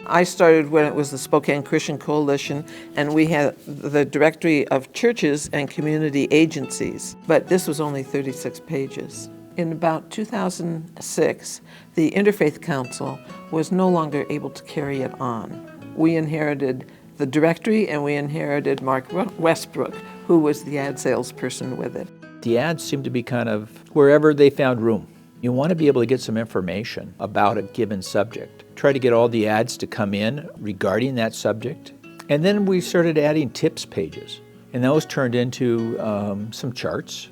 I started when it was the Spokane Christian Coalition, and we had the directory of churches and community agencies, but this was only 36 pages. In about 2006, the Interfaith Council was no longer able to carry it on. We inherited the directory, and we inherited Mark Westbrook, who was the ad salesperson with it. The ads seem to be kind of wherever they found room. You want to be able to get some information about a given subject. Try to get all the ads to come in regarding that subject. And then we started adding tips pages, and those turned into some charts.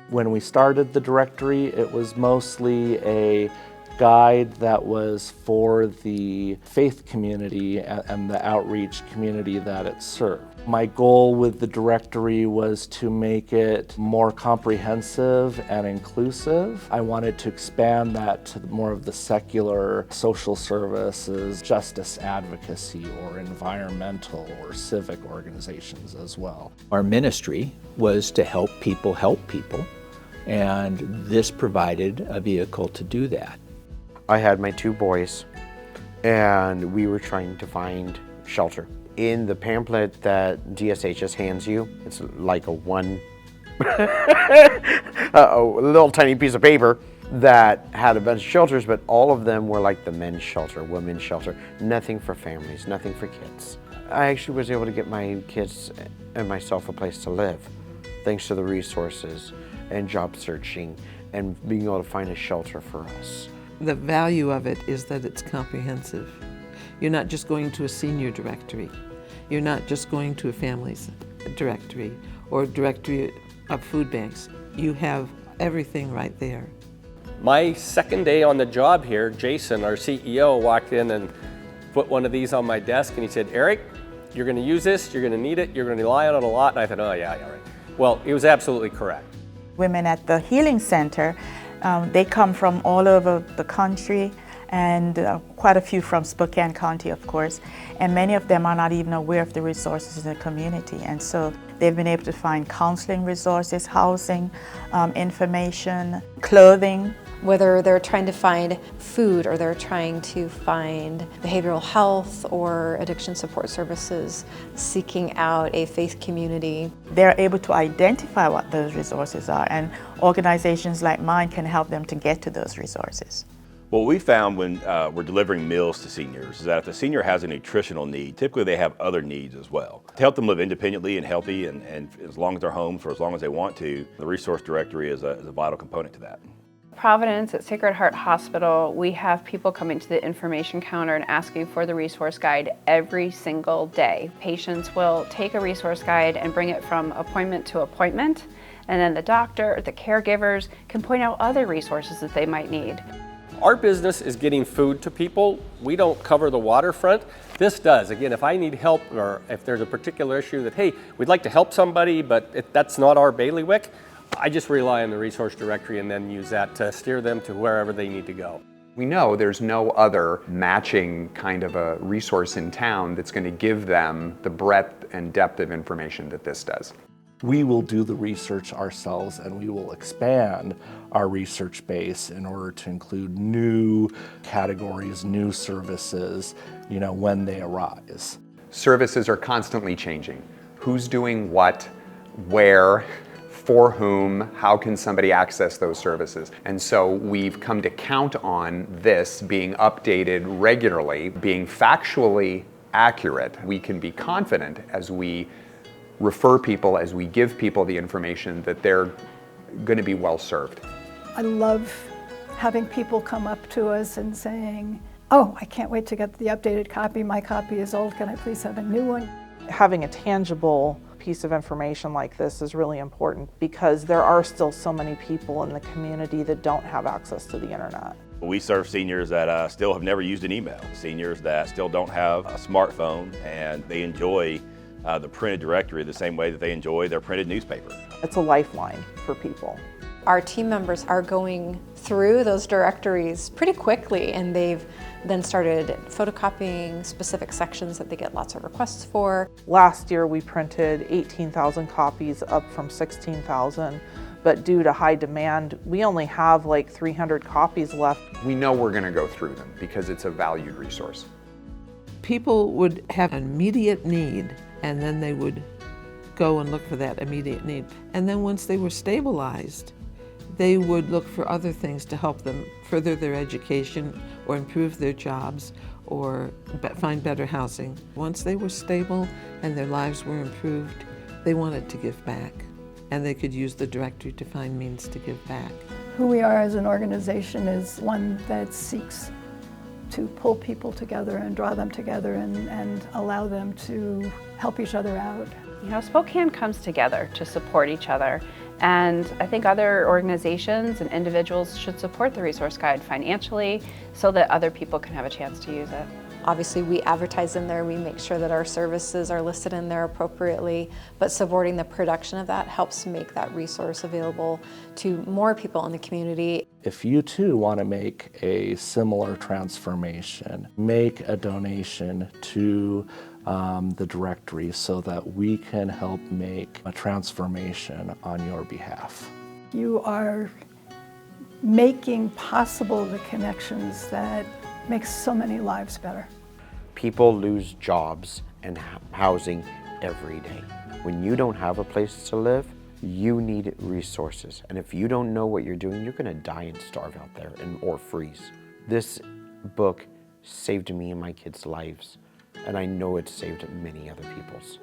When we started the directory, it was mostly a guide that was for the faith community and the outreach community that it served. My goal with the directory was to make it more comprehensive and inclusive. I wanted to expand that to more of the secular social services, justice advocacy, or environmental or civic organizations as well. Our ministry was to help people, and this provided a vehicle to do that. I had my 2 boys, and we were trying to find shelter. In the pamphlet that DSHS hands you, it's like a little tiny piece of paper that had a bunch of shelters, but all of them were like the men's shelter, women's shelter, nothing for families, nothing for kids. I actually was able to get my kids and myself a place to live, thanks to the resources and job searching and being able to find a shelter for us. The value of it is that it's comprehensive. You're not just going to a senior directory. You're not just going to a family's directory or a directory of food banks. You have everything right there. My second day on the job here, Jason, our CEO, walked in and put one of these on my desk, and he said, "Eric, you're going to use this, you're going to need it, you're going to rely on it a lot." And I thought, oh yeah, right. Well, he was absolutely correct. Women at the Healing Center, they come from all over the country, and quite a few from Spokane County, of course, and many of them are not even aware of the resources in the community, and so they've been able to find counseling resources, housing, information, clothing. Whether they're trying to find food or they're trying to find behavioral health or addiction support services, seeking out a faith community. They're able to identify what those resources are, and organizations like mine can help them to get to those resources. What we found when we're delivering meals to seniors is that if the senior has a nutritional need, typically they have other needs as well. To help them live independently and healthy and as long as they're home for as long as they want to, the resource directory is a vital component to that. Providence at Sacred Heart Hospital, we have people coming to the information counter and asking for the resource guide every single day. Patients will take a resource guide and bring it from appointment to appointment, and then the doctor, the caregivers can point out other resources that they might need. Our business is getting food to people. We don't cover the waterfront. This does. Again, if I need help or if there's a particular issue that, hey, we'd like to help somebody, but that's not our bailiwick, I just rely on the resource directory and then use that to steer them to wherever they need to go. We know there's no other matching kind of a resource in town that's going to give them the breadth and depth of information that this does. We will do the research ourselves, and we will expand our research base in order to include new categories, new services, when they arise. Services are constantly changing. Who's doing what, where, for whom, how can somebody access those services? And so we've come to count on this being updated regularly, being factually accurate. We can be confident as we refer people, as we give people the information, that they're going to be well served. I love having people come up to us and saying, "Oh, I can't wait to get the updated copy. My copy is old. Can I please have a new one?" Having a tangible piece of information like this is really important because there are still so many people in the community that don't have access to the internet. We serve seniors that still have never used an email, seniors that still don't have a smartphone, and they enjoy the printed directory the same way that they enjoy their printed newspaper. It's a lifeline for people. Our team members are going through those directories pretty quickly, and they've then started photocopying specific sections that they get lots of requests for. Last year we printed 18,000 copies, up from 16,000, but due to high demand, we only have like 300 copies left. We know we're going to go through them because it's a valued resource. people would have an immediate need, and then they would go and look for that immediate need. And then once they were stabilized, they would look for other things to help them further their education or improve their jobs or find better housing. Once they were stable and their lives were improved, they wanted to give back, and they could use the directory to find means to give back. Who we are as an organization is one that seeks to pull people together and draw them together and allow them to help each other out. You know, Spokane comes together to support each other, and I think other organizations and individuals should support the resource guide financially so that other people can have a chance to use it. Obviously, we advertise in there, we make sure that our services are listed in there appropriately, but supporting the production of that helps make that resource available to more people in the community. If you too want to make a similar transformation, make a donation to the directory so that we can help make a transformation on your behalf. You are making possible the connections that make so many lives better. People lose jobs and housing every day. When you don't have a place to live, you need resources. And if you don't know what you're doing, you're gonna die and starve out there or freeze. This book saved me and my kids' lives, and I know it saved many other people's.